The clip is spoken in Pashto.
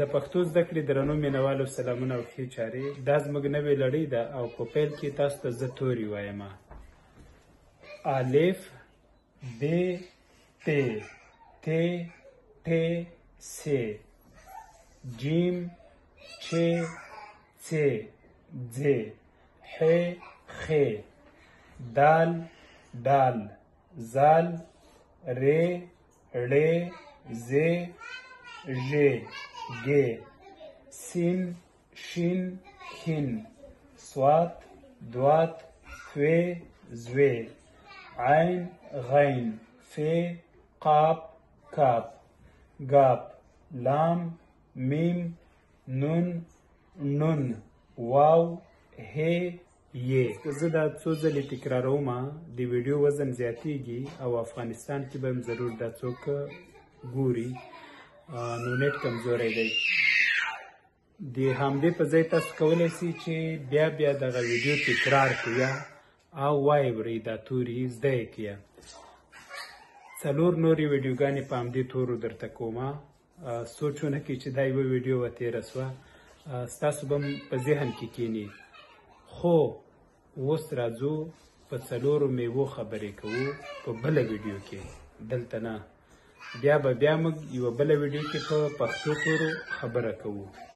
د پښتو زده کړې درنو مینوالو سلامونه او ښې چارې. دا زموږ نوې لړۍ ده او په پیل کې تاسو ته زه توري وایم: الف ب ت ت ټ ث جیم چ څ ځ ح خ دال دال زال ر ړ ز ژ ګ سین شین خین صاد دوات ثوی زوی عین غین ف قاف کاف گاف لام میم نون نون واو ه ی. زه دا څو ځلې تکراروم، د ویډیو وزن زیاتیږي او افغانستان کې به هم ضرور دا څوک ګوري، نو نیټ کمزوری دی. د همدې په ځای تاسو کولی شئ چې بیا بیا دغه ویډیو تکرار کړئ او وایې ورئ دا توري زده یې کړئ. 4 نورې ویډیوګانې په همدې تورو درته کوم. سوچ ونه کړئ چې دا یوه ویډیو وتېره سوه، ستاسو به هم په ذهن کې کښېني. خو اوس راځو په 4 میوو خبرې کوو په بله ویډیو کې، دلته نه. بیا موږ یوه بله ویډیو کې په پښتو تورو خبره کوو.